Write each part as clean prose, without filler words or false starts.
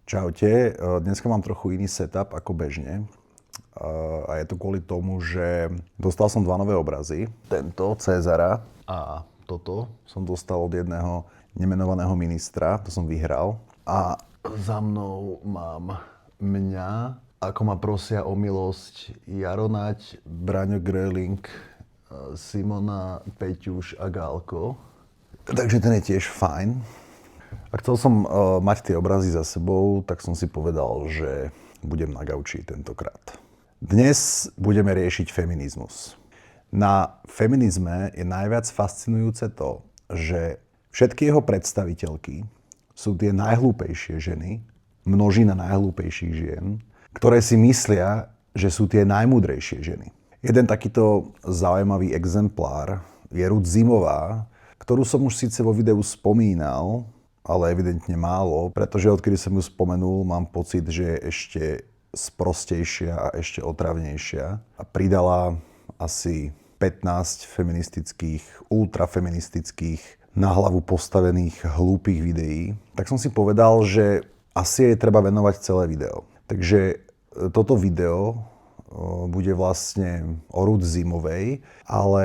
Čaute, dneska mám trochu iný setup ako bežne. A je to kvôli tomu, že dostal som 2 nové obrazy. Tento, Cezara, a toto som dostal od jedného nemenovaného ministra, to som vyhral. A za mnou mám mňa, ako ma prosia o milosť Jaro Naď, Braňo Gröling, Simona, Peťuš a Gálko. Takže ten je tiež fajn. A chcel som mať tie obrazy za sebou, tak som si povedal, že budem na gauči tentokrát. Dnes budeme riešiť feminizmus. Na feminizme je najviac fascinujúce to, že všetky jeho predstaviteľky sú tie najhlúpejšie ženy, množina najhlúpejších žien, ktoré si myslia, že sú tie najmúdrejšie ženy. Jeden takýto zaujímavý exemplár je Ruth Zimová, ktorú som už síce vo videu spomínal, ale evidentne málo, pretože odkedy som ju spomenul, mám pocit, že je ešte sprostejšia a ešte otravnejšia. A pridala asi 15 feministických, ultrafeministických, na hlavu postavených hlúpych videí. Tak som si povedal, že asi jej treba venovať celé video. Takže toto video bude vlastne o Ruth Zimovej, ale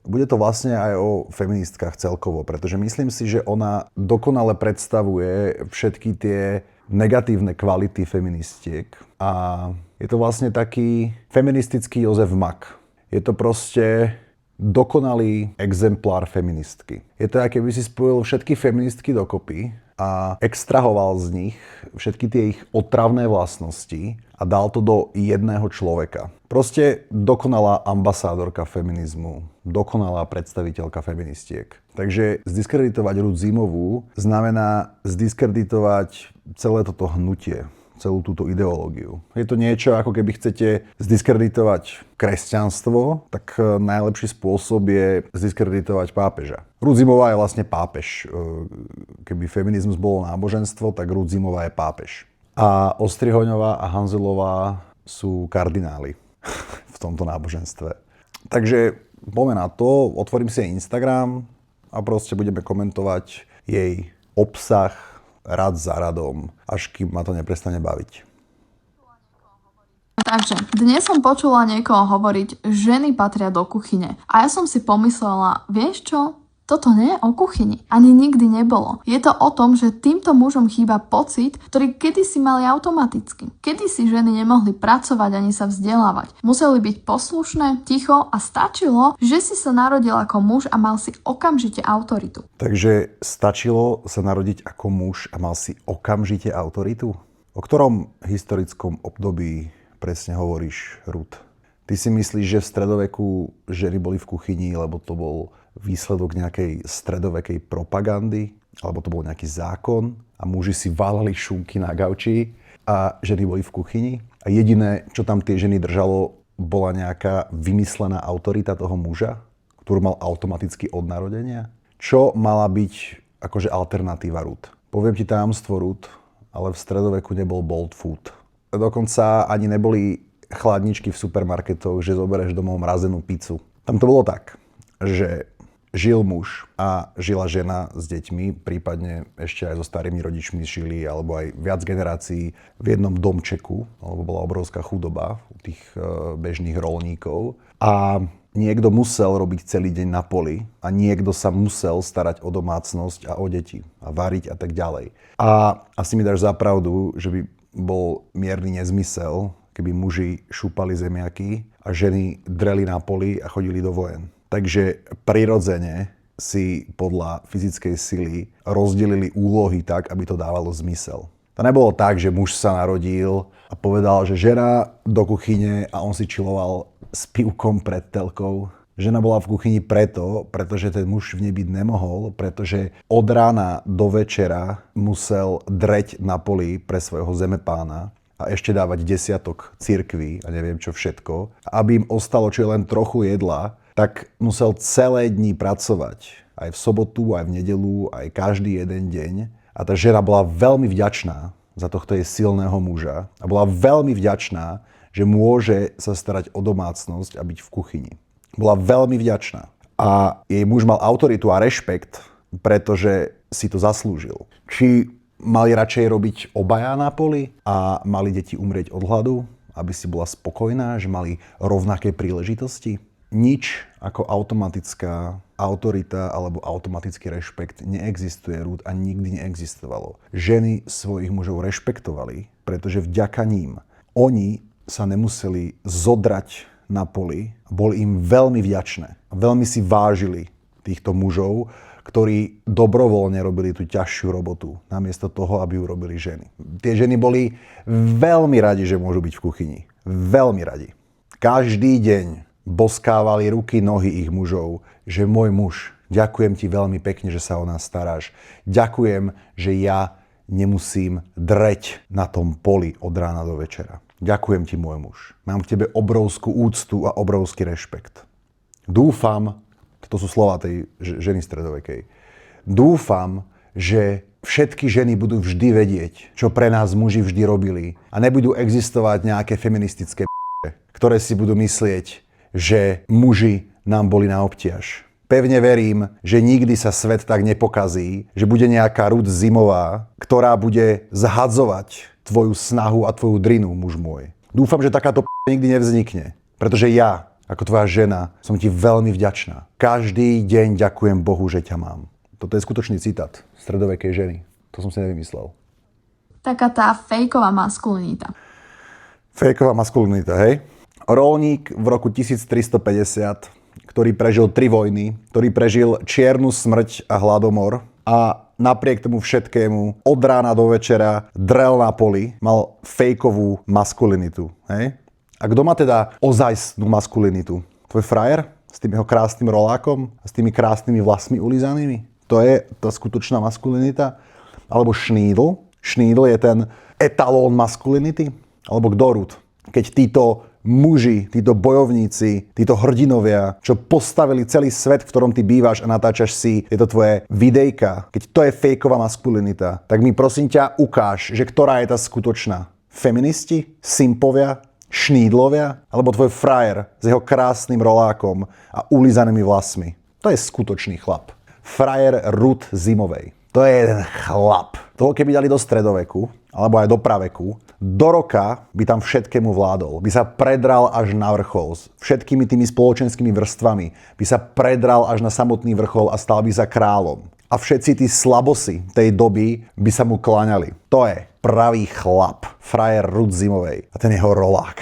bude to vlastne aj o feministkách celkovo, pretože myslím si, že ona dokonale predstavuje všetky tie negatívne kvality feministiek a je to vlastne taký feministický Jozef Mak. Je to proste dokonalý exemplár feministky. Je to, ako keby si spojil všetky feministky dokopy a extrahoval z nich všetky tie ich otravné vlastnosti a dal to do jedného človeka. Proste dokonalá ambasádorka feminizmu, dokonalá predstaviteľka feministiek. Takže zdiskreditovať Ruth Zimovú znamená zdiskreditovať celé toto hnutie, celú túto ideológiu. Je to niečo, ako keby chcete zdiskreditovať kresťanstvo, tak najlepší spôsob je zdiskreditovať pápeža. Ruth Zimová je vlastne pápež. Keby feminizmus bolo náboženstvo, tak Ruth Zimová je pápež. A Ostrihoňová a Hanzelová sú kardináli v tomto náboženstve. Takže poďme na to, otvorím si jej Instagram a proste budeme komentovať jej obsah rad za radom, až kým ma to neprestane baviť. Takže, dnes som počula niekoho hovoriť, ženy patria do kuchyne. A ja som si pomyslela, vieš čo? Toto nie je o kuchyni. Ani nikdy nebolo. Je to o tom, že týmto mužom chýba pocit, ktorý kedysi mali automaticky. Kedysi ženy nemohli pracovať ani sa vzdelávať. Museli byť poslušné, ticho a stačilo, že si sa narodil ako muž a mal si okamžite autoritu. Takže stačilo sa narodiť ako muž a mal si okamžite autoritu? O ktorom historickom období presne hovoríš, Ruth? Ty si myslíš, že v stredoveku ženy boli v kuchyni, lebo to bol výsledok nejakej stredovekej propagandy, alebo to bol nejaký zákon a muži si válali šunky na gauči a ženy boli v kuchyni. A jediné, čo tam tie ženy držalo, bola nejaká vymyslená autorita toho muža, ktorú mal automaticky od narodenia. Čo mala byť akože alternatíva Ruth? Poviem ti tajomstvo, Ruth, ale v stredoveku nebol Bolt Food. Dokonca ani neboli chladničky v supermarketoch, že zoberieš domov mrazenú pizzu. Tam to bolo tak, že žil muž a žila žena s deťmi, prípadne ešte aj so starými rodičmi žili, alebo aj viac generácií v jednom domčeku, alebo bola obrovská chudoba u tých bežných roľníkov. A niekto musel robiť celý deň na poli a niekto sa musel starať o domácnosť a o deti a variť a tak ďalej. A asi mi dáš za pravdu, že by bol mierny nezmysel, keby muži šúpali zemiaky a ženy dreli na poli a chodili do vojen. Takže prirodzene si podľa fyzickej sily rozdelili úlohy tak, aby to dávalo zmysel. To nebolo tak, že muž sa narodil a povedal, že žena do kuchyne a on si čiloval s pivkom pred telkou. Žena bola v kuchyni pretože ten muž v nej byť nemohol, pretože od rána do večera musel dreť na poli pre svojho zemepána a ešte dávať desiatok cirkví a neviem čo všetko. A aby im ostalo čo len trochu jedla, tak musel celé dni pracovať. Aj v sobotu, aj v nedeľu, aj každý jeden deň. A tá žena bola veľmi vďačná za tohto jej silného muža. A bola veľmi vďačná, že môže sa starať o domácnosť a byť v kuchyni. Bola veľmi vďačná. A jej muž mal autoritu a rešpekt, pretože si to zaslúžil. Či mali radšej robiť obaja na poli a mali deti umrieť od hladu, aby si bola spokojná, že mali rovnaké príležitosti? Nič ako automatická autorita alebo automatický rešpekt neexistuje, Ruth, a nikdy neexistovalo. Ženy svojich mužov rešpektovali, pretože vďaka ním oni sa nemuseli zodrať na poli, boli im veľmi vďačné. Veľmi si vážili týchto mužov, ktorí dobrovoľne robili tú ťažšiu robotu, namiesto toho, aby ju robili ženy. Tie ženy boli veľmi radi, že môžu byť v kuchyni. Veľmi radi. Každý deň boskávali ruky, nohy ich mužov, že môj muž, ďakujem ti veľmi pekne, že sa o nás staráš. Ďakujem, že ja nemusím dreť na tom poli od rána do večera. Ďakujem ti, môj muž. Mám k tebe obrovskú úctu a obrovský rešpekt. Dúfam, to sú slova tej ženy stredovekej. Dúfam, že všetky ženy budú vždy vedieť, čo pre nás muži vždy robili a nebudú existovať nejaké feministické ktoré si budú myslieť, že muži nám boli na obtiaž. Pevne verím, že nikdy sa svet tak nepokazí, že bude nejaká Ruth Zimová, ktorá bude zhadzovať tvoju snahu a tvoju drinu, muž môj. Dúfam, že takáto nikdy nevznikne, pretože ja, ako tvoja žena, som ti veľmi vďačná. Každý deň ďakujem Bohu, že ťa mám. Toto je skutočný citát stredovekej ženy. To som si nevymyslel. Taká tá fejková maskulinita. Fejková maskulinita, hej? Rolník v roku 1350, ktorý prežil 3 vojny, ktorý prežil čiernu smrť a hladomor a napriek tomu všetkému od rána do večera drel na poli, mal fejkovú maskulinitu, hej? A kto má teda ozajstnú maskulinitu? Tvoj frajer? S tým jeho krásnym rolákom? A s tými krásnymi vlasmi ulizanými? To je tá skutočná maskulinita? Alebo Schneidl? Schneidl je ten etalón maskulinity? Alebo kto, Ruth? Keď títo muži, títo bojovníci, títo hrdinovia, čo postavili celý svet, v ktorom ty bývaš a natáčaš si tieto tvoje videjka, keď to je fejková maskulinita, tak mi prosím ťa ukáž, že ktorá je tá skutočná. Feministi? Simpovia? Schneidlovia, alebo tvoj frajer s jeho krásnym rolákom a ulizanými vlasmi. To je skutočný chlap. Frajer Ruth Zimovej. To je jeden chlap. Toho keby dali do stredoveku, alebo aj do praveku, do roka by tam všetkému vládol. By sa predral až na vrchol. S všetkými tými spoločenskými vrstvami. By sa predral až na samotný vrchol a stal by sa kráľom. A všetci tí slabosy tej doby by sa mu kláňali. To je pravý chlap, frajer Ruth Zimovej a ten jeho rolák.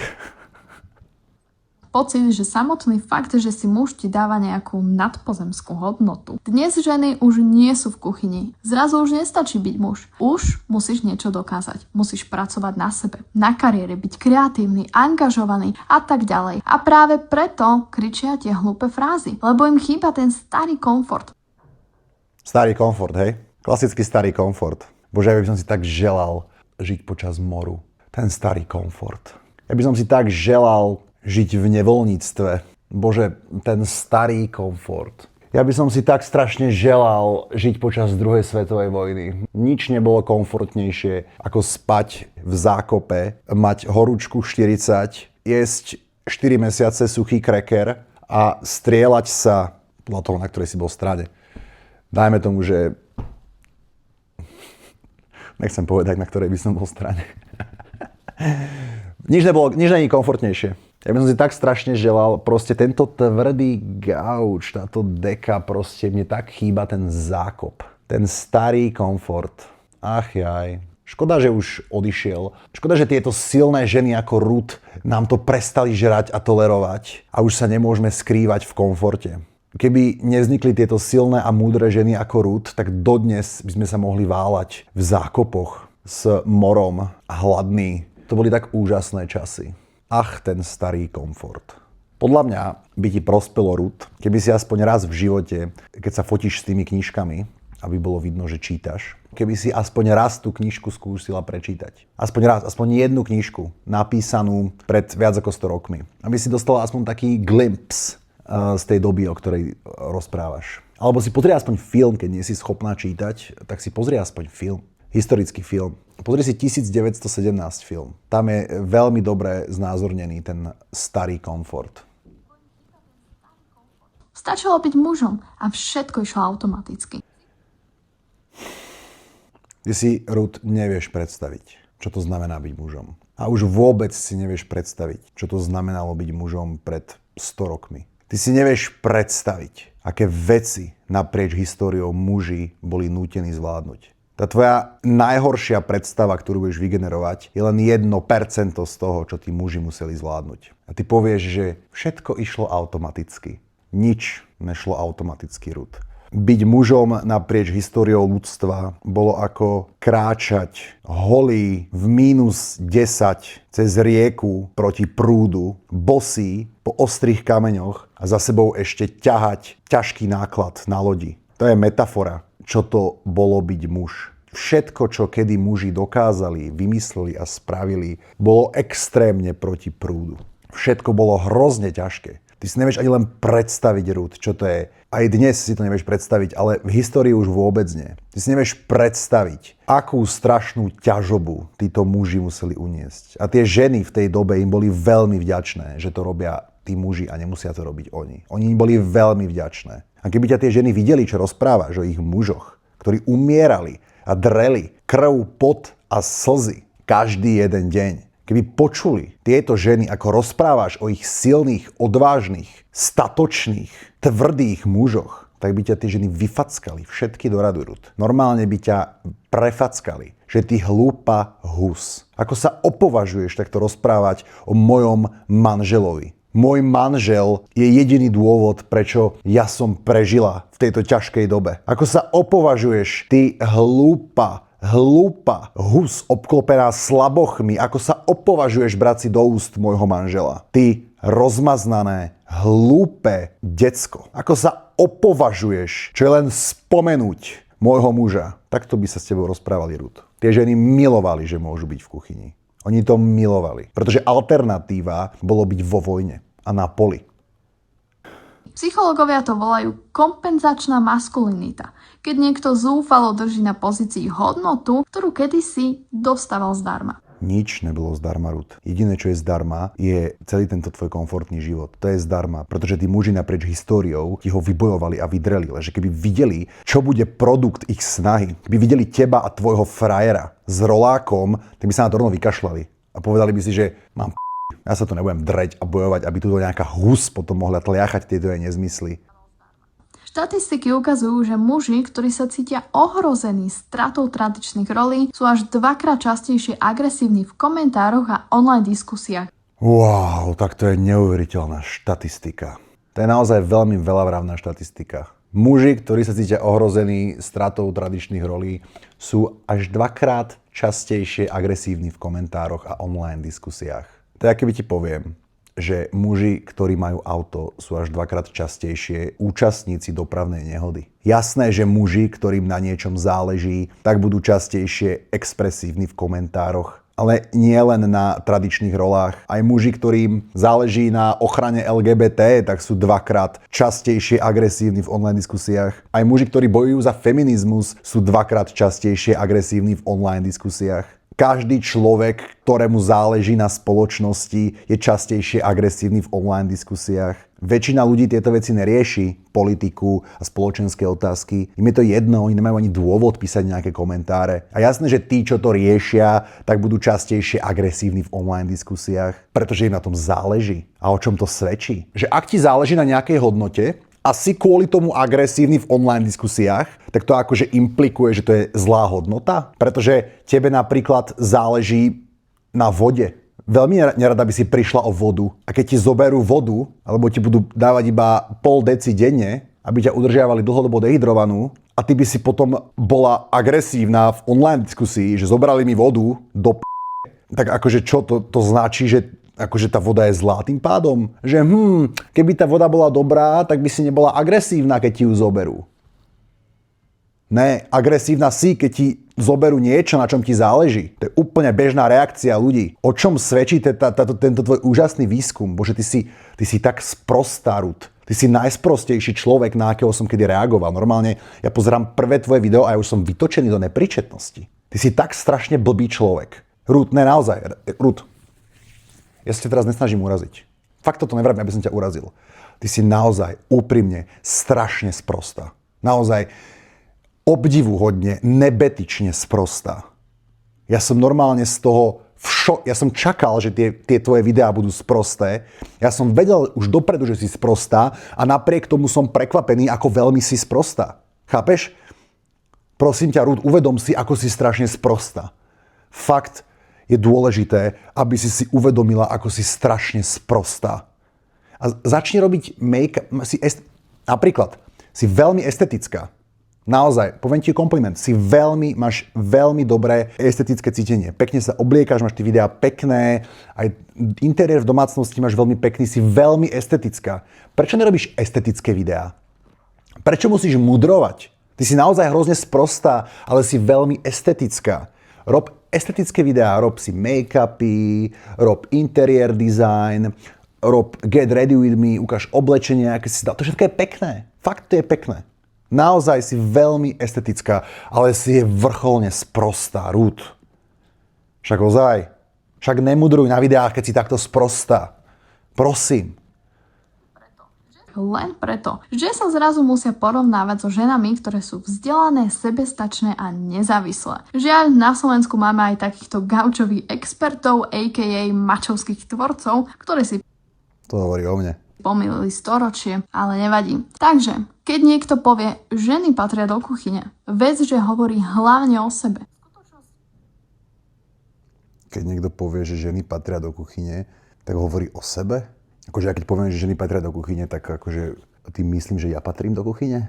Pocit, že samotný fakt, že si muž ti dáva nejakú nadpozemskú hodnotu. Dnes ženy už nie sú v kuchyni. Zrazu už nestačí byť muž. Už musíš niečo dokázať. Musíš pracovať na sebe, na kariére, byť kreatívny, angažovaný a tak ďalej. A práve preto kričia tie hlúpe frázy, lebo im chýba ten starý komfort. Starý komfort, hej? Klasický starý komfort. Bože, ja by som si tak želal žiť počas moru. Ten starý komfort. Ja by som si tak želal žiť v nevoľníctve. Bože, ten starý komfort. Ja by som si tak strašne želal žiť počas druhej svetovej vojny. Nič nebolo komfortnejšie, ako spať v zákope, mať horúčku 40, jesť 4 mesiace suchý kreker a strieľať sa, podľa toho, na ktorej si bol strane. Dajme tomu, že nechcem povedať, na ktorej by som bol strane. Nič není komfortnejšie. Ja by som si tak strašne želal, proste tento tvrdý gauč, táto deka, proste mne tak chýba ten zákop. Ten starý komfort. Ach jaj. Škoda, že už odišiel. Škoda, že tieto silné ženy ako Ruth nám to prestali žrať a tolerovať a už sa nemôžeme skrývať v komforte. Keby nevznikli tieto silné a múdre ženy ako Ruth, tak dodnes by sme sa mohli váľať v zákopoch s morom a hladný. To boli tak úžasné časy. Ach, ten starý komfort. Podľa mňa by ti prospelo, Ruth, keby si aspoň raz v živote, keď sa fotíš s tými knižkami, aby bolo vidno, že čítaš, keby si aspoň raz tú knižku skúsila prečítať. Aspoň raz, aspoň jednu knižku, napísanú pred viac ako 100 rokmi. Aby si dostala aspoň taký glimpse z tej doby, o ktorej rozprávaš. Alebo si pozri aspoň film, keď nie si schopná čítať, tak si pozri aspoň film. Historický film. Pozri si 1917 film. Tam je veľmi dobre znázornený ten starý komfort. Stačilo byť mužom a všetko išlo automaticky. Ty si, Ruth, nevieš predstaviť, čo to znamená byť mužom. A už vôbec si nevieš predstaviť, čo to znamenalo byť mužom pred 100 rokmi. Ty si nevieš predstaviť, aké veci naprieč históriou muži boli nútení zvládnuť. Tá tvoja najhoršia predstava, ktorú budeš vygenerovať, je len 1% z toho, čo tí muži museli zvládnuť. A ty povieš, že všetko išlo automaticky. Nič nešlo automaticky, Ruth. Byť mužom naprieč históriou ľudstva bolo ako kráčať holý v -10 cez rieku proti prúdu, bosý po ostrých kameňoch a za sebou ešte ťahať ťažký náklad na lodi. To je metafora, čo to bolo byť muž. Všetko, čo kedy muži dokázali, vymysleli a spravili, bolo extrémne proti prúdu. Všetko bolo hrozne ťažké. Ty si nevieš ani len predstaviť, Ruth, čo to je. Aj dnes si to nevieš predstaviť, ale v histórii už vôbec nie. Ty si nevieš predstaviť, akú strašnú ťažobu títo muži museli uniesť. A tie ženy v tej dobe im boli veľmi vďačné, že to robia tí muži a nemusia to robiť oni. Oni im boli veľmi vďačné. A keby ťa tie ženy videli, čo rozprávaš o ich mužoch, ktorí umierali a dreli krv, pot a slzy každý jeden deň, keby počuli tieto ženy, ako rozprávaš o ich silných, odvážnych, statočných, tvrdých mužoch, tak by ťa tie ženy vyfackali všetky do radu, Ruth. Normálne by ťa prefackali, že ty hlúpa hus. Ako sa opovažuješ takto rozprávať o mojom manželovi? Môj manžel je jediný dôvod, prečo ja som prežila v tejto ťažkej dobe. Ako sa opovažuješ, ty hlúpa hus obklopená slabochmi, ako sa opovažuješ brať si do úst môjho manžela. Ty rozmaznané, hlúpe decko. Ako sa opovažuješ, čo je len spomenúť môjho muža. Takto by sa s tebou rozprávali, Ruth. Tie ženy milovali, že môžu byť v kuchyni. Oni to milovali, pretože alternatíva bolo byť vo vojne a na poli. Psychológovia to volajú kompenzačná maskulinita, keď niekto zúfalo drží na pozícii hodnotu, ktorú kedysi dostával zdarma. Nič nebolo zdarma, Ruth. Jediné, čo je zdarma, je celý tento tvoj komfortný život. To je zdarma, pretože tí muži naprieč históriou ti ho vybojovali a vydreli. Že keby videli, čo bude produkt ich snahy, keby videli teba a tvojho frajera s rolákom, tak by sa na to rovno vykašľali. A povedali by si, že mám ja sa tu nebudem dreť a bojovať, aby tu nejaká hus potom mohla tliachať tieto jej nezmysly. Štatistiky ukazujú, že muži, ktorí sa cítia ohrození stratou tradičných rolí, sú až 2-krát častejšie agresívni v komentároch a online diskusiách. Wow, tak to je neuveriteľná štatistika. To je naozaj veľmi veľavravná štatistika. Muži, ktorí sa cítia ohrození stratou tradičných rolí, sú až 2-krát častejšie agresívni v komentároch a online diskusiách. To je, keby ti poviem, že muži, ktorí majú auto, sú až 2-krát častejšie účastníci dopravnej nehody. Jasné, že muži, ktorým na niečom záleží, tak budú častejšie expresívni v komentároch. Ale nie len na tradičných rolách. Aj muži, ktorým záleží na ochrane LGBT, tak sú 2-krát častejšie agresívni v online diskusiách. Aj muži, ktorí bojujú za feminizmus, sú 2-krát častejšie agresívni v online diskusiách. Každý človek, ktorému záleží na spoločnosti, je častejšie agresívny v online diskusiách. Väčšina ľudí tieto veci nerieši, politiku a spoločenské otázky. Im je to jedno, oni nemajú ani dôvod písať nejaké komentáre. A jasné, že tí, čo to riešia, tak budú častejšie agresívni v online diskusiách, pretože im na tom záleží. A o čom to svedčí? Že ak ti záleží na nejakej hodnote, a si kvôli tomu agresívny v online diskusiách, tak to akože implikuje, že to je zlá hodnota? Pretože tebe napríklad záleží na vode. Veľmi nerada by si prišla o vodu. A keď ti zoberú vodu, alebo ti budú dávať iba pol deci denne, aby ťa udržiavali dlhodobo dehydrovanú, a ty by si potom bola agresívna v online diskusii, že zobrali mi vodu do tak akože čo to značí, že akože tá voda je zlá tým pádom? Že keby tá voda bola dobrá, tak by si nebola agresívna, keď ti ju zoberú. Ne, agresívna si, keď ti zoberú niečo, na čom ti záleží. To je úplne bežná reakcia ľudí. O čom svedčí tento tvoj úžasný výskum? Bože, ty si tak sprostá, Ruth. Ty si najsprostejší človek, na akého som kedy reagoval. Normálne, ja pozerám prvé tvoje video a ja už som vytočený do nepríčetnosti. Ty si tak strašne blbý človek. Ruth, ne, naozaj. Ruth. Ja sa ťa teraz nesnažím uraziť. Fakt toto nevrám, aby som ťa urazil. Ty si naozaj úprimne strašne sprostá. Naozaj obdivuhodne, nebetične sprostá. Ja som normálne z toho ja som čakal, že tie tvoje videá budú sprosté. Ja som vedel už dopredu, že si sprostá a napriek tomu som prekvapený, ako veľmi si sprostá. Chápeš? Prosím ťa, Ruth, uvedom si, ako si strašne sprostá. Fakt je dôležité, aby si si uvedomila, ako si strašne sprostá. A začni robiť make-up. Napríklad, si veľmi estetická. Naozaj, poviem ti kompliment, máš veľmi dobré estetické cítenie. Pekne sa obliekaš, máš tie videá pekné, aj interiér v domácnosti máš veľmi pekný, si veľmi estetická. Prečo nerobíš estetické videá? Prečo musíš mudrovať? Ty si naozaj hrozne sprostá, ale si veľmi estetická. Rob estetické videá, rob si make-upy, rob interiér design, rob get ready with me, ukáž oblečenie, aké si dal. To všetko je pekné. Fakt to je pekné. Naozaj si veľmi estetická, ale si je vrcholne sprostá, Ruth. Však ozaj. Však nemudruj na videách, keď si takto sprostá. Prosím. Len preto, že sa zrazu musia porovnávať so ženami, ktoré sú vzdelané, sebestačné a nezávislé. Žiaľ, na Slovensku máme aj takýchto gaučových expertov, a.k.a. mačovských tvorcov, ktorí si To hovorí o mne. pomýlili storočie, ale nevadí. Takže, keď niekto povie, ženy patria do kuchyne, vec, že hovorí hlavne o sebe. Keď niekto povie, že ženy patria do kuchyne, tak hovorí o sebe? Akože ja keď poviem, že ženy patria do kuchyne, tak akože tým myslím, že ja patrím do kuchyne?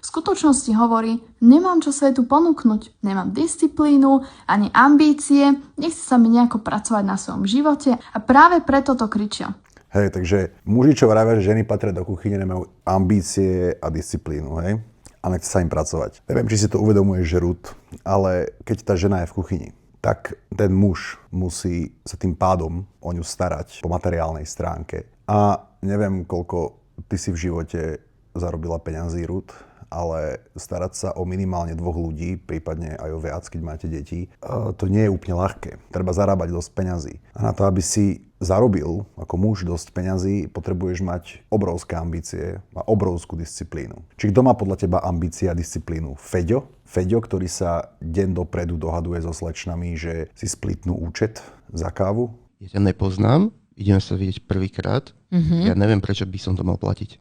V skutočnosti hovorí, nemám čo svetu ponúknuť, nemám disciplínu, ani ambície, nechce sa mi nejako pracovať na svojom živote a práve preto to kričia. Hej, takže muži, čo vravia, že ženy patria do kuchyne, nemajú ambície a disciplínu, hej? A nechce sa im pracovať. Neviem, či si to uvedomuješ, Ruth, ale keď tá žena je v kuchyni, tak ten muž musí sa tým pádom o ňu starať po materiálnej stránke. A neviem, koľko ty si v živote zarobila peňazí, Ruth, ale starať sa o minimálne 2 ľudí, prípadne aj o viac, keď máte deti, to nie je úplne ľahké. Treba zarábať dosť peňazí. A na to, aby si zarobil ako muž dosť peňazí, potrebuješ mať obrovské ambície a obrovskú disciplínu. Či kto má podľa teba ambície a disciplínu? Feďo? Feďo, ktorý sa deň dopredu dohaduje so slečnami, že si splitnú účet za kávu? Ja ťa nepoznám, ideme sa vidieť prvýkrát. Ja neviem, prečo by som to mal platiť.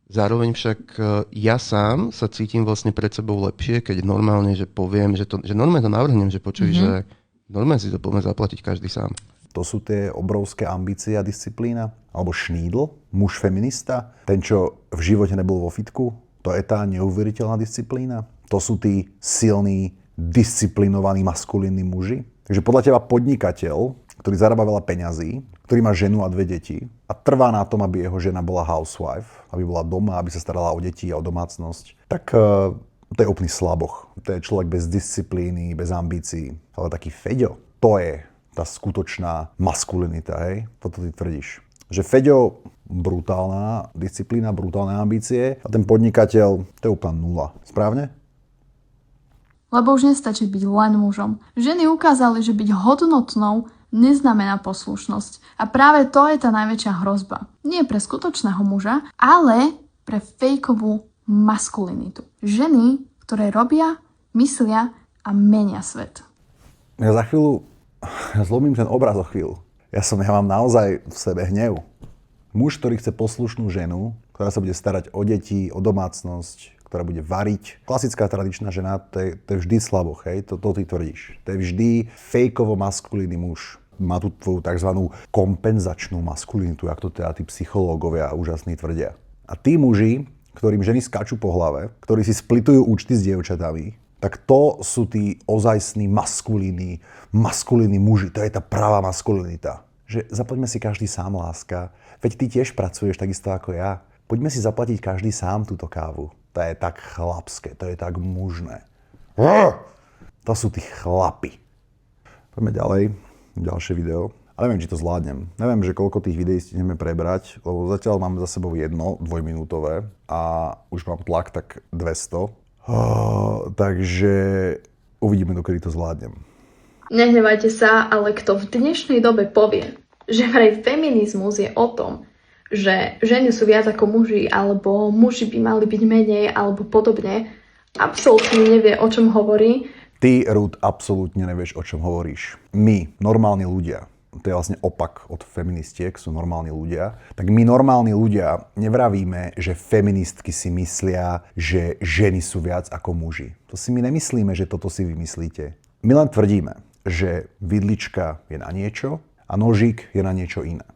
Zároveň však ja sám sa cítim vlastne pred sebou lepšie, keď normálne, že poviem, že normálne to navrhnem, že počuj, že normálne si to poďme zaplatiť každý sám. To sú tie obrovské ambície a disciplína? Alebo Schneidl, muž feminista, ten, čo v živote nebol vo fitku? To je tá neuveriteľná disciplína? To sú tí silní, disciplinovaní, maskulínni muži? Takže podľa teba podnikateľ, ktorý zarába veľa peňazí, ktorý má ženu a 2 deti a trvá na tom, aby jeho žena bola housewife, aby bola doma, aby sa starala o deti a o domácnosť, tak to je úplný slaboch. To je človek bez disciplíny, bez ambícií. Ale taký Feďo, to je tá skutočná maskulinita, hej? Toto ty tvrdíš. Že Feďo, brutálna disciplína, brutálne ambície a ten podnikateľ, to je úplná nula. Správne? Lebo už nestačí byť len mužom. Ženy ukázali, že byť hodnotnou neznamená poslušnosť. A práve to je tá najväčšia hrozba. Nie pre skutočného muža, ale pre fejkovú maskulinitu. Ženy, ktoré robia, myslia a menia svet. Ja za chvíľu zlomím ten obraz o chvíľu. Ja mám naozaj v sebe hnev. Muž, ktorý chce poslušnú ženu, ktorá sa bude starať o deti, o domácnosť, ktorá bude variť. Klasická tradičná žena, to je vždy slaboch, hej? To ty tvrdíš. To je vždy fejkovo maskulínny muž. Má tu tvoju tzv. Kompenzačnú maskulinitu, jak to teda tí psychológovia úžasní tvrdia. A tí muži, ktorým ženy skáču po hlave, ktorí si splitujú účty s dievčatami, tak to sú tí ozajstní maskulínni muži. To je tá pravá maskulinita. Že zaplaťme si každý sám, láska. Veď ty tiež pracuješ takisto ako ja. Poďme si zaplatiť každý sám túto kávu. To je tak chlapské, to je tak mužné. To sú tí chlapi. Poďme ďalej, ďalšie video. A neviem, či to zvládnem. Neviem, že koľko tých videí stihneme prebrať, lebo zatiaľ mám za sebou jedno, 2-minútové a už mám tlak tak 200. Takže uvidíme, dokedy to zvládnem. Nehnevajte sa, ale kto v dnešnej dobe povie, že vraj feminizmus je o tom, že ženy sú viac ako muži, alebo muži by mali byť menej, alebo podobne, absolútne nevie, o čom hovorí. Ty, Ruth, absolútne nevieš, o čom hovoríš. My, normálni ľudia, to je vlastne opak od feministiek, sú normálni ľudia, tak my, normálni ľudia, nevravíme, že feministky si myslia, že ženy sú viac ako muži. To si my nemyslíme, že toto si vymyslíte. My len tvrdíme, že vidlička je na niečo a nožík je na niečo iné.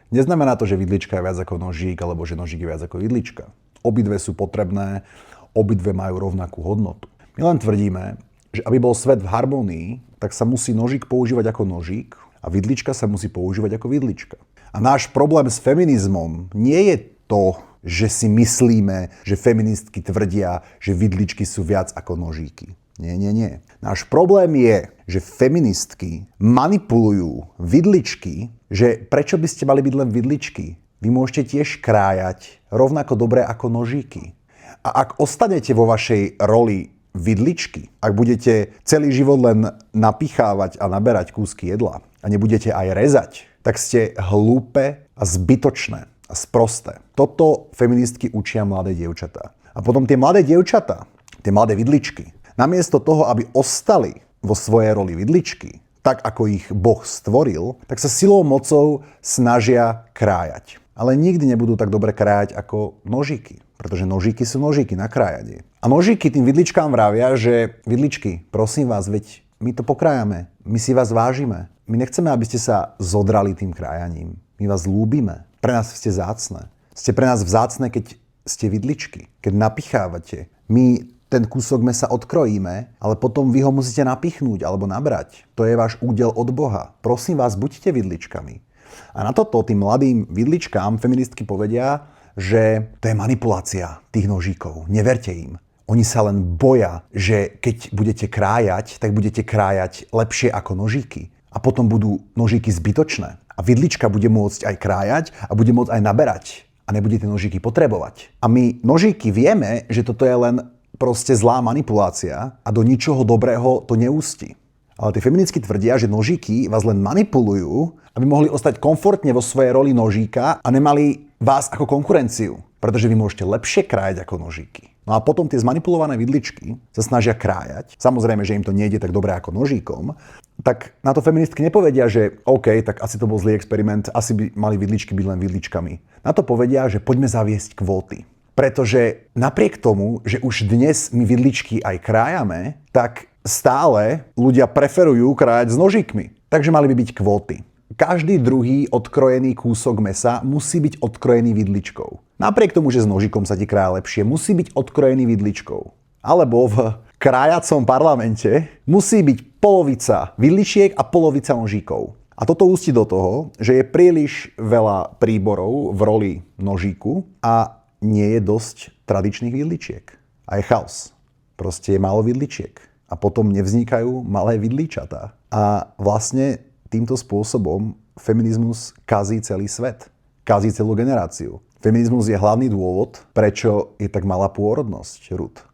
Neznamená to, že vidlička je viac ako nožík, alebo že nožík je viac ako vidlička. Obidve sú potrebné, obidve majú rovnakú hodnotu. My len tvrdíme, že aby bol svet v harmonii, tak sa musí nožík používať ako nožík a vidlička sa musí používať ako vidlička. A náš problém s feminizmom nie je to, že si myslíme, že feministky tvrdia, že vidličky sú viac ako nožíky. Nie. Náš problém je, že feministky manipulujú vidličky, že prečo by ste mali byť len vidličky? Vy môžete tiež krájať rovnako dobre ako nožíky. A ak ostanete vo vašej roli vidličky, ak budete celý život len napichávať a naberať kúsky jedla a nebudete aj rezať, tak ste hlúpe a zbytočné a sprosté. Toto feministky učia mladé dievčatá. A potom tie mladé dievčatá, tie mladé vidličky, namiesto toho, aby ostali vo svojej roli vidličky, tak ako ich Boh stvoril, tak sa silou mocou snažia krájať. Ale nikdy nebudú tak dobre krájať ako nožíky, pretože nožíky sú nožíky na krájanie. A nožíky tým vidličkám vravia, že vidličky, prosím vás, veď my to pokrájame, my si vás vážime. My nechceme, aby ste sa zodrali tým krájaním. My vás ľúbime. Pre nás ste vzácne. Ste pre nás vzácne, keď ste vidličky, keď napichávate. My ten kúsok mesa odkrojíme, ale potom vy ho musíte napichnúť alebo nabrať. To je váš údel od Boha. Prosím vás, buďte vidličkami. A na toto tým mladým vidličkám feministky povedia, že to je manipulácia tých nožíkov. Neverte im. Oni sa len boja, že keď budete krájať, tak budete krájať lepšie ako nožíky. A potom budú nožíky zbytočné. A vidlička bude môcť aj krájať a bude môcť aj naberať. A nebude tie nožíky potrebovať. A my nožíky vieme, že toto je len proste zlá manipulácia a do ničoho dobrého to neústi. Ale tie feministky tvrdia, že nožíky vás len manipulujú, aby mohli ostať komfortne vo svojej roli nožíka a nemali vás ako konkurenciu, pretože vy môžete lepšie krájať ako nožíky. No a potom tie zmanipulované vidličky sa snažia krájať. Samozrejme, že im to nejde tak dobre ako nožíkom. Tak na to feministky nepovedia, že OK, tak asi to bol zlý experiment, asi by mali vidličky byť len vidličkami. Na to povedia, že poďme zaviesť kvóty. Pretože napriek tomu, že už dnes my vidličky aj krájame, tak stále ľudia preferujú krájať s nožíkmi. Takže mali by byť kvóty. Každý druhý odkrojený kúsok mesa musí byť odkrojený vidličkou. Napriek tomu, že s nožikom sa ti krája lepšie, musí byť odkrojený vidličkou. Alebo v krájacom parlamente musí byť polovica vidličiek a polovica nožíkov. A toto ústi do toho, že je príliš veľa príborov v roli nožíku a nie je dosť tradičných vidličiek. A je chaos. Proste je málo vidličiek. A potom nevznikajú malé vidličatá. A vlastne týmto spôsobom feminizmus kazí celý svet. Kazí celú generáciu. Feminizmus je hlavný dôvod, prečo je tak malá pôrodnosť, Ruth.